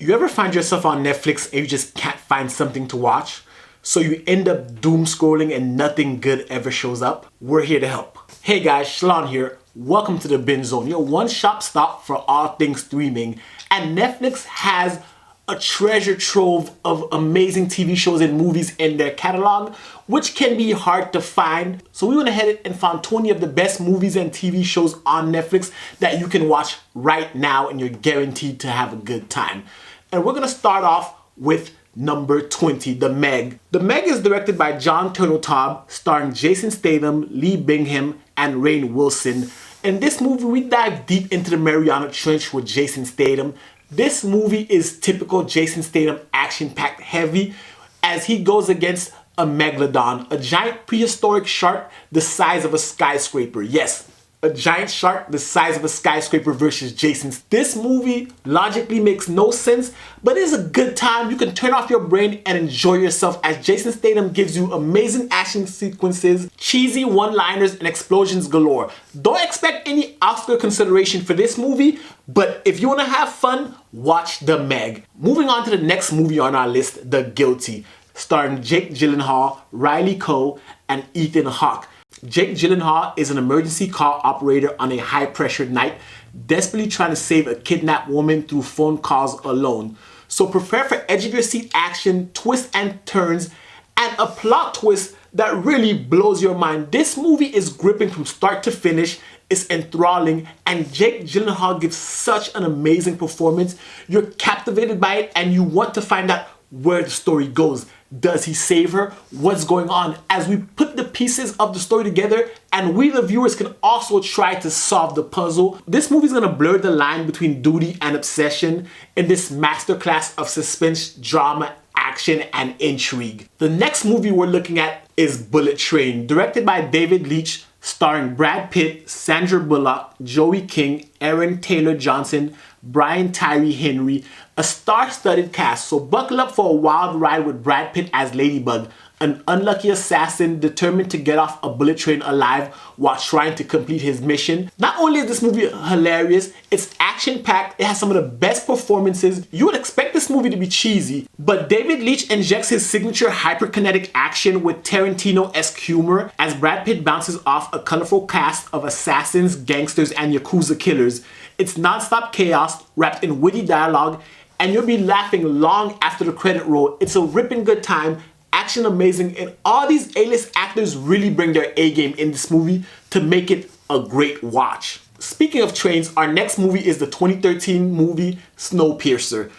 You ever find yourself on Netflix and you just can't find something to watch? So you end up doom scrolling and nothing good ever shows up? We're here to help. Hey guys, Shalon here. Welcome to the Binge Zone, your one-stop stop for all things streaming. And Netflix has a treasure trove of amazing TV shows and movies in their catalog, which can be hard to find. So we went ahead and found 20 of the best movies and TV shows on Netflix that you can watch right now and you're guaranteed to have a good time. And we're gonna start off with number 20, The Meg. The Meg is directed by John Turteltaub, starring Jason Statham, Lee Bingham, and Rainn Wilson. In this movie, we dive deep into the Mariana Trench with Jason Statham. This movie is typical Jason Statham action-packed heavy as he goes against a megalodon, a giant prehistoric shark the size of a skyscraper. Yes, a giant shark the size of a skyscraper versus Jason. This movie logically makes no sense, but it is a good time. You can turn off your brain and enjoy yourself as Jason Statham gives you amazing action sequences, cheesy one-liners, and explosions galore. Don't expect any Oscar consideration for this movie, but if you want to have fun, watch The Meg. Moving on to the next movie on our list, The Guilty, starring Jake Gyllenhaal, Riley Coe, and Ethan Hawke. Jake Gyllenhaal is an emergency call operator on a high-pressure night, desperately trying to save a kidnapped woman through phone calls alone. So prepare for edge-of-your-seat action, twists and turns, and a plot twist that really blows your mind. This movie is gripping from start to finish. It's enthralling, and Jake Gyllenhaal gives such an amazing performance. You're captivated by it, and you want to find out where the story goes. Does he save her? What's going on? As we put the pieces of the story together, and we the viewers can also try to solve the puzzle. This movie is gonna blur the line between duty and obsession in this masterclass of suspense, drama, action, and intrigue. The next movie we're looking at is Bullet Train, directed by David Leitch, starring Brad Pitt, Sandra Bullock, Joey King, Aaron Taylor Johnson, Brian Tyree Henry, a star-studded cast. So buckle up for a wild ride with Brad Pitt as Ladybug, an unlucky assassin determined to get off a bullet train alive while trying to complete his mission. Not only is this movie hilarious, it's action-packed, it has some of the best performances. You would expect this movie to be cheesy, but David Leitch injects his signature hyperkinetic action with Tarantino-esque humor as Brad Pitt bounces off a colorful cast of assassins, gangsters, and Yakuza killers. It's non-stop chaos wrapped in witty dialogue, and you'll be laughing long after the credit roll. It's a ripping good time, action amazing, and all these A-list actors really bring their A-game in this movie to make it a great watch. Speaking of trains, our next movie is the 2013 movie Snowpiercer,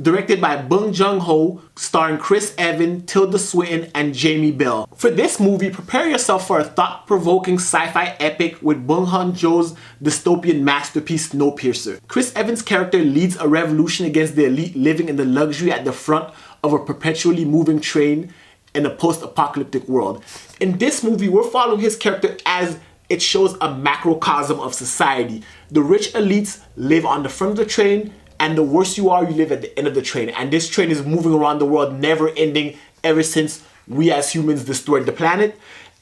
directed by Bong Joon-ho, starring Chris Evans, Tilda Swinton, and Jamie Bell. For this movie, prepare yourself for a thought-provoking sci-fi epic with Bong Joon-ho's dystopian masterpiece Snowpiercer. Chris Evans' character leads a revolution against the elite living in the luxury at the front of a perpetually moving train in a post-apocalyptic world. In this movie, we're following his character as it shows a macrocosm of society. The rich elites live on the front of the train, and the worse you are, you live at the end of the train. And this train is moving around the world, never ending, ever since we as humans destroyed the planet.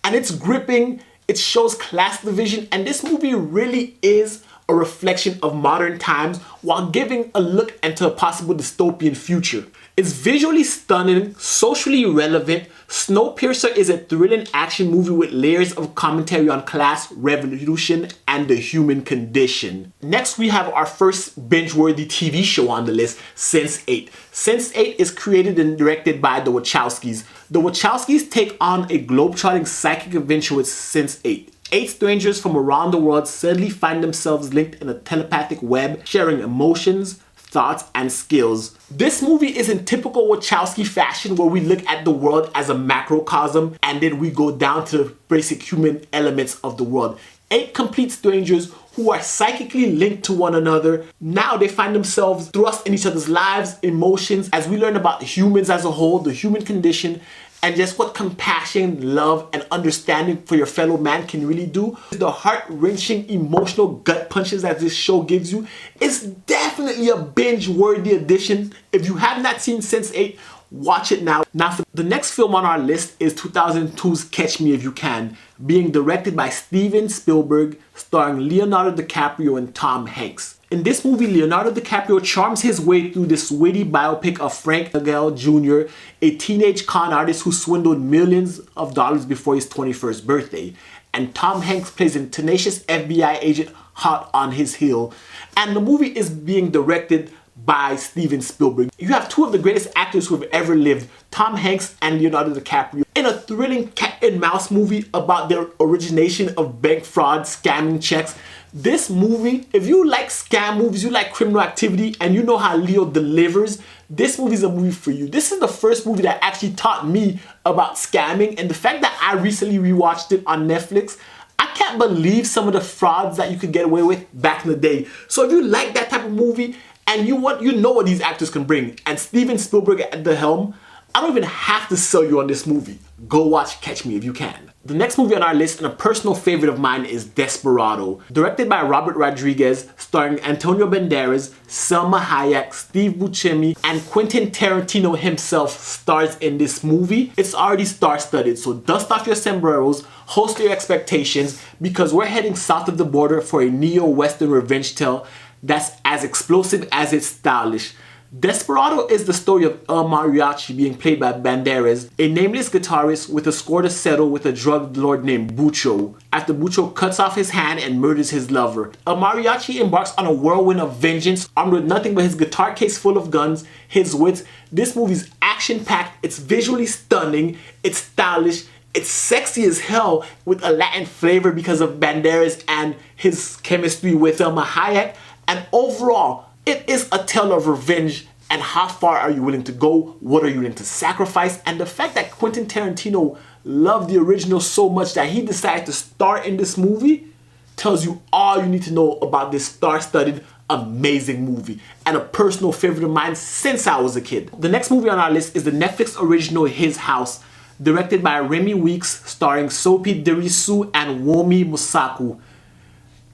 And it's gripping, it shows class division, and this movie really is a reflection of modern times while giving a look into a possible dystopian future. It's visually stunning, socially relevant. Snowpiercer is a thrilling action movie with layers of commentary on class, revolution, and the human condition. Next, we have our first binge-worthy TV show on the list, Sense8. Sense8 is created and directed by the Wachowskis. The Wachowskis take on a globetrotting psychic adventure with Sense8. 8 strangers from around the world suddenly find themselves linked in a telepathic web, sharing emotions, thoughts, and skills. This movie is in typical Wachowski fashion where we look at the world as a macrocosm and then we go down to the basic human elements of the world. 8 complete strangers who are psychically linked to one another. Now they find themselves thrust in each other's lives, emotions, as we learn about humans as a whole, the human condition, and just what compassion, love, and understanding for your fellow man can really do. The heart-wrenching, emotional gut punches that this show gives you is definitely a binge-worthy addition. If you have not seen Sense8, watch it now. Now, for the next film on our list is 2002's Catch Me If You Can, being directed by Steven Spielberg, starring Leonardo DiCaprio and Tom Hanks. In this movie, Leonardo DiCaprio charms his way through this witty biopic of Frank Nagel Jr., a teenage con artist who swindled millions of dollars before his 21st birthday. And Tom Hanks plays a tenacious FBI agent hot on his heel. And the movie is being directed by Steven Spielberg. You have two of the greatest actors who have ever lived, Tom Hanks and Leonardo DiCaprio, in a thrilling cat and mouse movie about their origination of bank fraud, scamming checks. This movie, if you like scam movies, you like criminal activity, and you know how Leo delivers, this movie is a movie for you. This is the first movie that actually taught me about scamming, and the fact that I recently rewatched it on Netflix, I can't believe some of the frauds that you could get away with back in the day. So if you like that type of movie, and you know what these actors can bring, and Steven Spielberg at the helm, I don't even have to sell you on this movie. Go watch Catch Me if you can. The next movie on our list, and a personal favorite of mine, is Desperado. Directed by Robert Rodriguez, starring Antonio Banderas, Selma Hayek, Steve Buscemi, and Quentin Tarantino himself stars in this movie. It's already star-studded, so dust off your sombreros, holster your expectations, because we're heading south of the border for a neo-Western revenge tale that's as explosive as it's stylish. Desperado is the story of El Mariachi, being played by Banderas, a nameless guitarist with a score to settle with a drug lord named Bucho, after Bucho cuts off his hand and murders his lover. El Mariachi embarks on a whirlwind of vengeance, armed with nothing but his guitar case full of guns, his wits. This movie's action-packed, it's visually stunning, it's stylish, it's sexy as hell with a Latin flavor because of Banderas and his chemistry with Selma Hayek, and overall, it is a tale of revenge, and how far are you willing to go? What are you willing to sacrifice? And the fact that Quentin Tarantino loved the original so much that he decided to star in this movie tells you all you need to know about this star-studded, amazing movie, and a personal favorite of mine since I was a kid. The next movie on our list is the Netflix original His House, directed by Remy Weeks, starring Sophie Derisu and Wunmi Mosaku.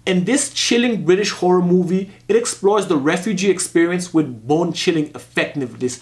In this chilling British horror movie, it explores the refugee experience with bone-chilling effectiveness.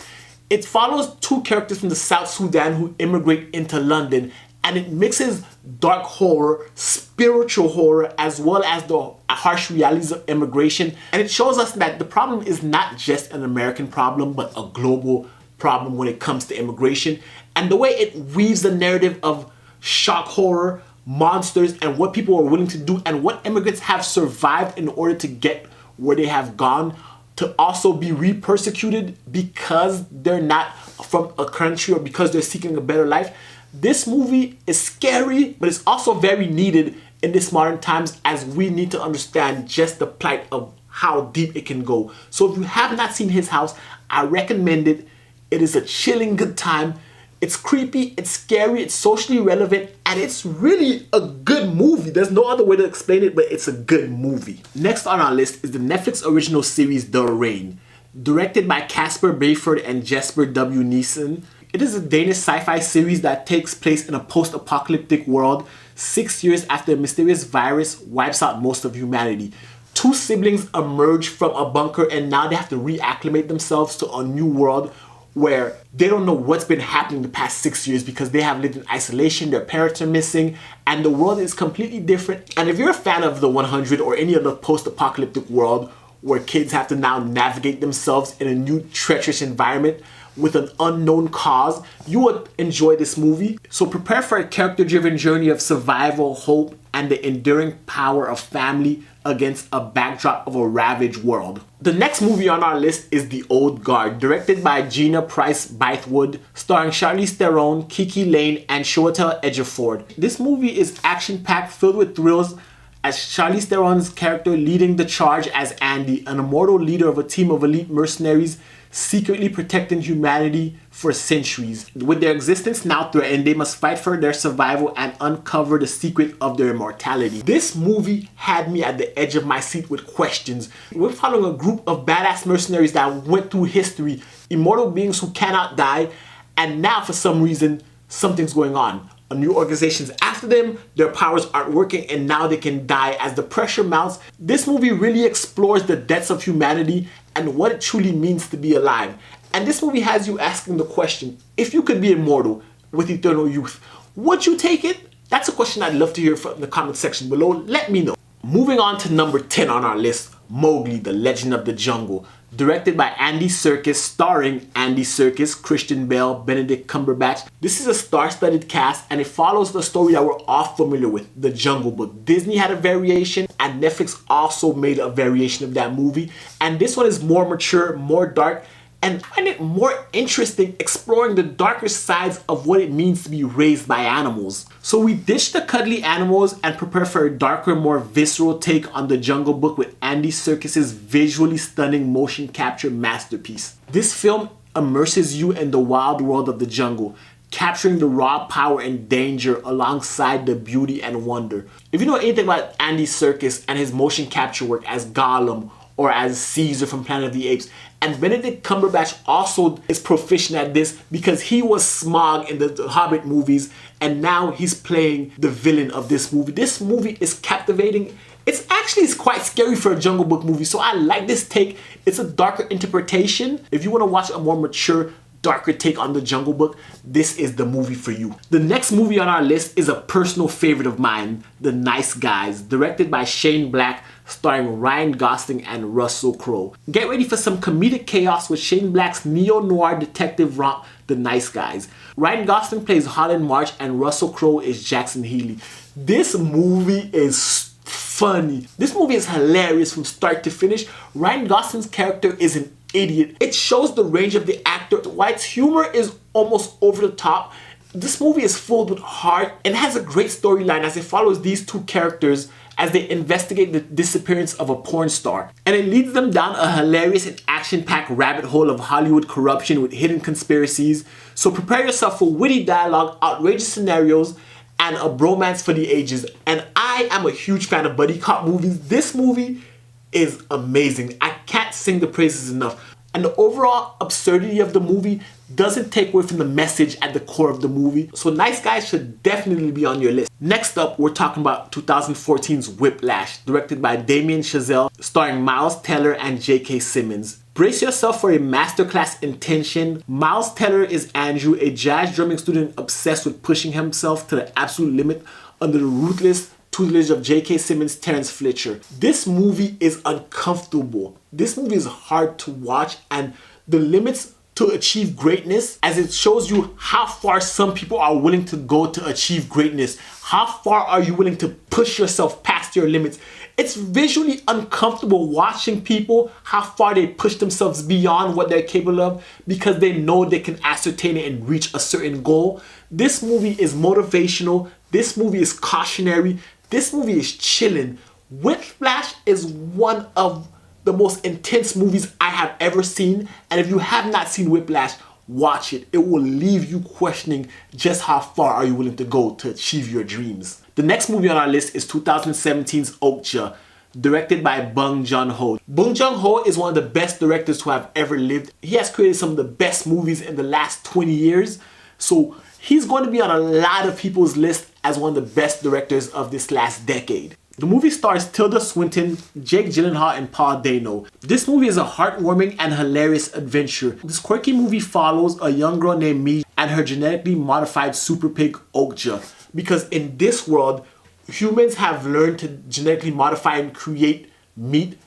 It follows two characters from the South Sudan who immigrate into London, and it mixes dark horror, spiritual horror, as well as the harsh realities of immigration. And it shows us that the problem is not just an American problem, but a global problem when it comes to immigration. And the way it weaves the narrative of shock horror, monsters, and what people are willing to do, and what immigrants have survived in order to get where they have gone, to also be re-persecuted because they're not from a country or because they're seeking a better life. This movie is scary, but it's also very needed in this modern times, as we need to understand just the plight of how deep it can go. So if you have not seen His House, I recommend it. It is a chilling good time. It's creepy, it's scary, it's socially relevant, and it's really a good movie. There's no other way to explain it, but it's a good movie. Next on our list is the Netflix original series The Rain, directed by Casper Bayford and Jesper W. Neeson. It is a Danish sci-fi series that takes place in a post-apocalyptic world 6 years after a mysterious virus wipes out most of humanity. Two siblings emerge from a bunker, and now they have to reacclimate themselves to a new world where they don't know what's been happening the past 6 years because they have lived in isolation, their parents are missing, and the world is completely different. And if you're a fan of The 100 or any other post-apocalyptic world where kids have to now navigate themselves in a new treacherous environment with an unknown cause, you would enjoy this movie. So prepare for a character-driven journey of survival, hope, and the enduring power of family against a backdrop of a ravaged world. The next movie on our list is The Old Guard, directed by Gina Price Bythewood, starring Charlize Theron, Kiki Lane, and Chiwetel Ejiofor. This movie is action-packed, filled with thrills, as Charlize Theron's character leading the charge as Andy, an immortal leader of a team of elite mercenaries secretly protecting humanity for centuries. With their existence now threatened, they must fight for their survival and uncover the secret of their immortality. This movie had me at the edge of my seat with questions. We're following a group of badass mercenaries that went through history, immortal beings who cannot die, and now for some reason, something's going on. A new organization's after them, their powers aren't working, and now they can die as the pressure mounts. This movie really explores the depths of humanity and what it truly means to be alive. And this movie has you asking the question, if you could be immortal with eternal youth, would you take it? That's a question I'd love to hear from the comment section below. Let me know. Moving on to number 10 on our list, Mowgli, The Legend of the Jungle, directed by Andy Serkis, starring Andy Serkis, Christian Bale, Benedict Cumberbatch. This is a star-studded cast and it follows the story that we're all familiar with, The Jungle Book. Disney had a variation and Netflix also made a variation of that movie. And this one is more mature, more dark, and I find it more interesting exploring the darker sides of what it means to be raised by animals. So we ditch the cuddly animals and prepare for a darker, more visceral take on The Jungle Book with Andy Serkis' visually stunning motion capture masterpiece. This film immerses you in the wild world of the jungle, capturing the raw power and danger alongside the beauty and wonder. If you know anything about Andy Serkis and his motion capture work as Gollum or as Caesar from Planet of the Apes, and Benedict Cumberbatch also is proficient at this because he was Smaug in the Hobbit movies and now he's playing the villain of this movie. This movie is captivating. It's quite scary for a Jungle Book movie, so I like this take. It's a darker interpretation. If you want to watch a more mature, darker take on The Jungle Book, this is the movie for you. The next movie on our list is a personal favorite of mine, The Nice Guys, directed by Shane Black, starring Ryan Gosling and Russell Crowe. Get ready for some comedic chaos with Shane Black's neo-noir detective romp, The Nice Guys. Ryan Gosling plays Holland March and Russell Crowe is Jackson Healy. This movie is funny. This movie is hilarious from start to finish. Ryan Gosling's character is an idiot. It shows the range of the actor. White's humor is almost over the top. This movie is filled with heart and has a great storyline as it follows these two characters as they investigate the disappearance of a porn star. And it leads them down a hilarious and action-packed rabbit hole of Hollywood corruption with hidden conspiracies. So prepare yourself for witty dialogue, outrageous scenarios, and a bromance for the ages. And I am a huge fan of buddy cop movies. This movie is amazing. I can't sing the praises enough. And the overall absurdity of the movie doesn't take away from the message at the core of the movie. So Nice Guys should definitely be on your list. Next up, we're talking about 2014's Whiplash, directed by Damien Chazelle, starring Miles Teller and J.K. Simmons. Brace yourself for a masterclass in tension. Miles Teller is Andrew, a jazz drumming student obsessed with pushing himself to the absolute limit under the ruthless tutelage of J.K. Simmons' Terrence Fletcher. This movie is uncomfortable. This movie is hard to watch, and the limits to achieve greatness, as it shows you how far some people are willing to go to achieve greatness. How far are you willing to push yourself past your limits? It's visually uncomfortable watching people, how far they push themselves beyond what they're capable of because they know they can ascertain it and reach a certain goal. This movie is motivational. This movie is cautionary. This movie is chilling. Whiplash is one of the most intense movies I have ever seen. And if you have not seen Whiplash, watch it. It will leave you questioning just how far are you willing to go to achieve your dreams. The next movie on our list is 2017's Okja, directed by Bong Joon-ho. Bong Joon-ho is one of the best directors who have ever lived. He has created some of the best movies in the last 20 years. So he's going to be on a lot of people's list as one of the best directors of this last decade. The movie stars Tilda Swinton, Jake Gyllenhaal, and Paul Dano. This movie is a heartwarming and hilarious adventure. This quirky movie follows a young girl named Mi and her genetically modified super pig Okja. Because in this world, humans have learned to genetically modify and create meat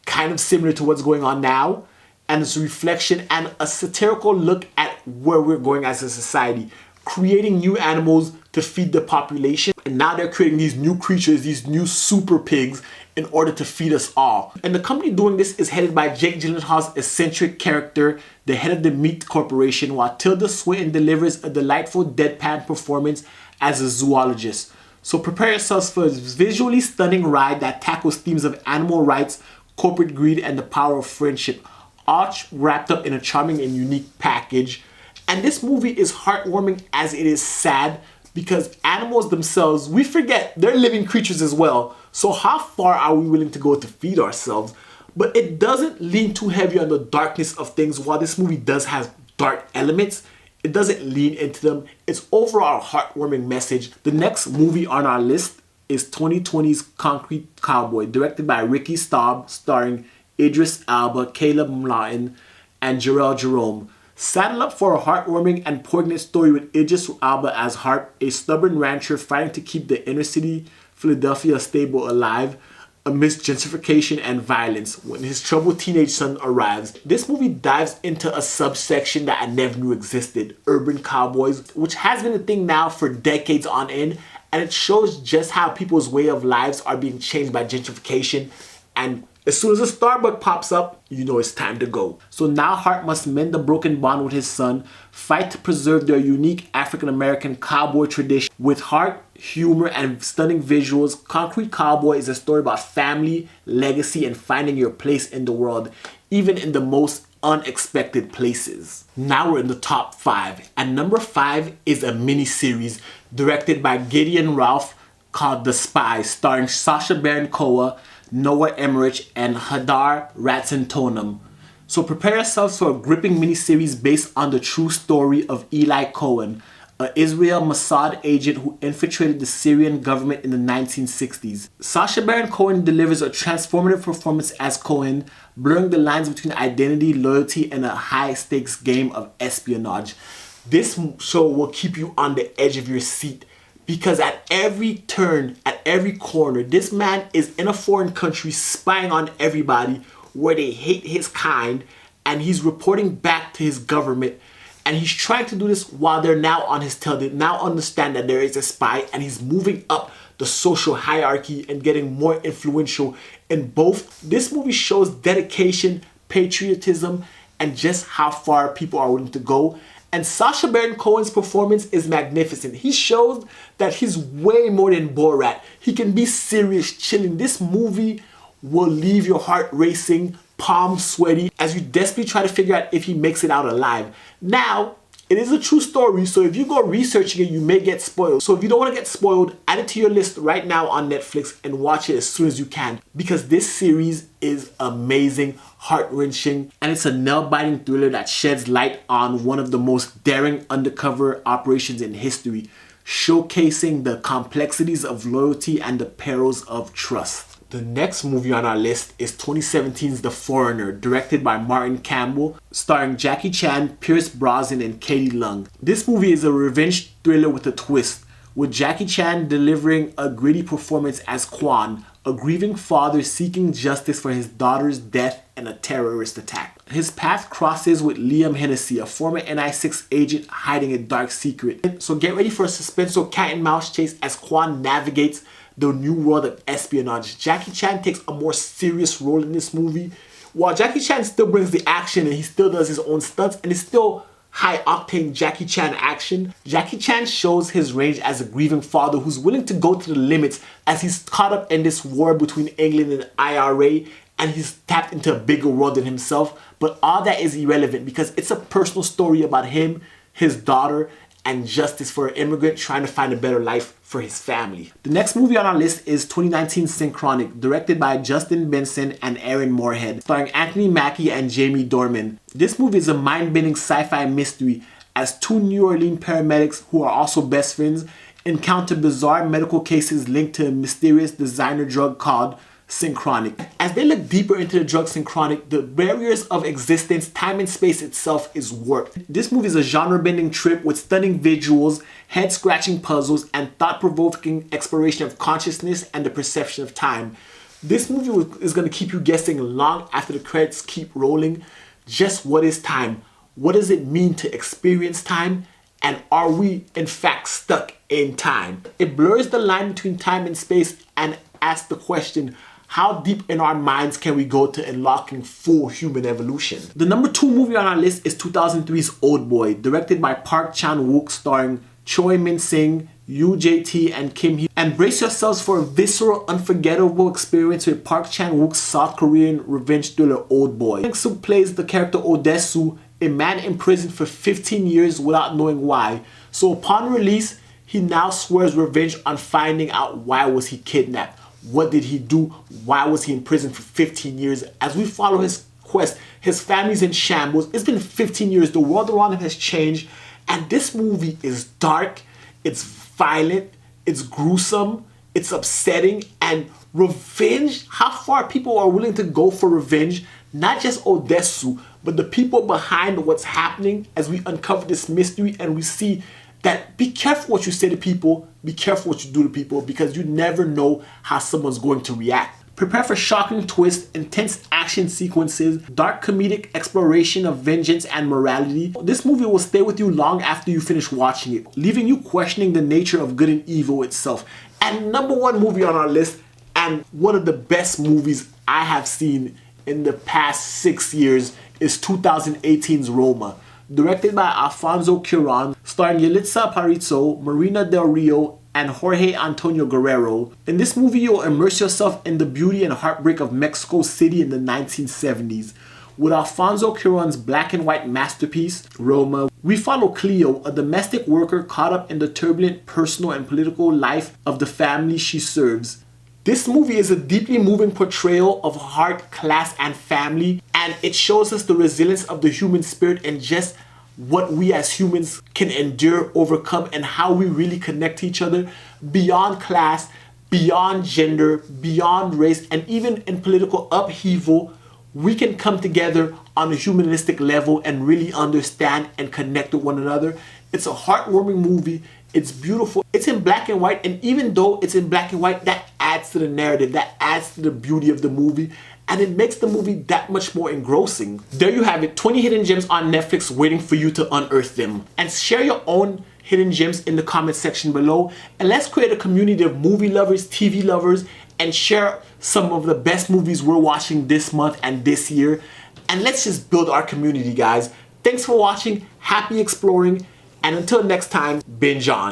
kind of similar to what's going on now. And it's a reflection and a satirical look at where we're going as a society. Creating new animals to feed the population, and now they're creating these new creatures, these new super pigs, in order to feed us all. And the company doing this is headed by Jake Gyllenhaal's eccentric character, the head of the meat corporation, while Tilda Swinton delivers a delightful deadpan performance as a zoologist. So prepare yourselves for a visually stunning ride that tackles themes of animal rights, corporate greed, and the power of friendship, all wrapped up in a charming and unique package. And this movie is heartwarming as it is sad, because animals themselves, we forget they're living creatures as well. So how far are we willing to go to feed ourselves? But it doesn't lean too heavy on the darkness of things. While this movie does have dark elements, it doesn't lean into them. It's overall a heartwarming message. The next movie on our list is 2020's Concrete Cowboy, directed by Ricky Staub, starring Idris Elba, Caleb Mladen, and Jarrell Jerome. Saddle up for a heartwarming and poignant story with Idris Elba as Harp, a stubborn rancher fighting to keep the inner city Philadelphia stable alive. amidst gentrification and violence when his troubled teenage son arrives. This movie dives into a subsection that I never knew existed, urban cowboys, which has been a thing now for decades on end, and it shows just how people's way of lives are being changed by gentrification. And as soon as a Starbucks pops up, you know it's time to go. So now Hart must mend the broken bond with his son, fight to preserve their unique African-American cowboy tradition. With heart, humor, and stunning visuals, Concrete Cowboy is a story about family, legacy, and finding your place in the world, even in the most unexpected places. Now we're in the top 5. And number 5 is a mini-series directed by Gideon Ralph called The Spies, starring Sacha Baron Cohen, Noah Emmerich, and Hadar Ratzentonum. So prepare yourselves for a gripping miniseries based on the true story of Eli Cohen, an Israel Mossad agent who infiltrated the Syrian government in the 1960s. Sacha Baron Cohen delivers a transformative performance as Cohen, blurring the lines between identity, loyalty, and a high-stakes game of espionage. This show will keep you on the edge of your seat, because at every turn, at every corner, this man is in a foreign country spying on everybody where they hate his kind, and he's reporting back to his government. And he's trying to do this while they're now on his tail. They now understand that there is a spy, and he's moving up the social hierarchy and getting more influential in both. This movie shows dedication, patriotism, and just how far people are willing to go. And Sacha Baron Cohen's performance is magnificent. He shows that he's way more than Borat. He can be serious, chilling. This movie will leave your heart racing, palms sweaty, as you desperately try to figure out if he makes it out alive. Now, it is a true story, so if you go researching it, you may get spoiled. So if you don't want to get spoiled, add it to your list right now on Netflix and watch it as soon as you can, because this series is amazing, heart-wrenching, and it's a nail-biting thriller that sheds light on one of the most daring undercover operations in history, showcasing the complexities of loyalty and the perils of trust. The next movie on our list is 2017's The Foreigner, directed by Martin Campbell, starring Jackie Chan, Pierce Brosnan, and Katie Leung. This movie is a revenge thriller with a twist, with Jackie Chan delivering a gritty performance as Quan, a grieving father seeking justice for his daughter's death and a terrorist attack. His path crosses with Liam Hennessy, a former NI6 agent hiding a dark secret. So get ready for a suspenseful cat and mouse chase as Quan navigates the new world of espionage. Jackie Chan takes a more serious role in this movie. While Jackie Chan still brings the action and he still does his own stunts and it's still high-octane Jackie Chan action, Jackie Chan shows his range as a grieving father who's willing to go to the limits as he's caught up in this war between England and IRA, and he's tapped into a bigger world than himself. But all that is irrelevant because it's a personal story about him, his daughter, and justice for an immigrant trying to find a better life for his family. The next movie on our list is 2019 Synchronic, directed by Justin Benson and Aaron Moorhead, starring Anthony Mackie and Jamie Dornan. This movie is a mind-bending sci-fi mystery as two New Orleans paramedics, who are also best friends, encounter bizarre medical cases linked to a mysterious designer drug called Synchronic. As they look deeper into the drug Synchronic, the barriers of existence, time and space itself is warped. This movie is a genre-bending trip with stunning visuals, head-scratching puzzles, and thought-provoking exploration of consciousness and the perception of time. This movie is going to keep you guessing long after the credits keep rolling. Just what is time? What does it mean to experience time? And are we in fact stuck in time? It blurs the line between time and space and asks the question, how deep in our minds can we go to unlocking full human evolution? The number 2 movie on our list is 2003's Oldboy, directed by Park Chan-wook, starring Choi Min-sing, Yoo Jae-tae, and Kim Hee. And brace yourselves for a visceral, unforgettable experience with Park Chan-wook's South Korean revenge thriller Oldboy. Sang-suk plays the character Odessu, a man imprisoned for 15 years without knowing why. So upon release, he now swears revenge on finding out why was he kidnapped. What did he do? Why was he in prison for 15 years? As we follow his quest, his family's in shambles. It's been 15 years. The world around him has changed. And this movie is dark, it's violent, it's gruesome, it's upsetting, and revenge, how far people are willing to go for revenge, not just Odessu, but the people behind what's happening as we uncover this mystery and we see that be careful what you say to people, be careful what you do to people, because you never know how someone's going to react. Prepare for shocking twists, intense action sequences, dark comedic exploration of vengeance and morality. This movie will stay with you long after you finish watching it, leaving you questioning the nature of good and evil itself. And number one movie on our list, and one of the best movies I have seen in the past 6 years, is 2018's Roma. Directed by Alfonso Cuarón, starring Yalitza Aparicio, Marina Del Rio, and Jorge Antonio Guerrero. In this movie, you'll immerse yourself in the beauty and heartbreak of Mexico City in the 1970s. With Alfonso Cuarón's black and white masterpiece, Roma, we follow Cleo, a domestic worker caught up in the turbulent personal and political life of the family she serves. This movie is a deeply moving portrayal of heart, class, and family, and it shows us the resilience of the human spirit and just what we as humans can endure, overcome, and how we really connect to each other beyond class, beyond gender, beyond race, and even in political upheaval. We can come together on a humanistic level and really understand and connect with one another. It's a heartwarming movie. It's beautiful. It's in black and white, and even though it's in black and white, that adds to the narrative, that adds to the beauty of the movie, and it makes the movie that much more engrossing. There you have it, 20 hidden gems on Netflix waiting for you to unearth them. And share your own hidden gems in the comment section below, and let's create a community of movie lovers, TV lovers, and share some of the best movies we're watching this month and this year. And let's just build our community, guys. Thanks for watching, happy exploring, and until next time, binge on.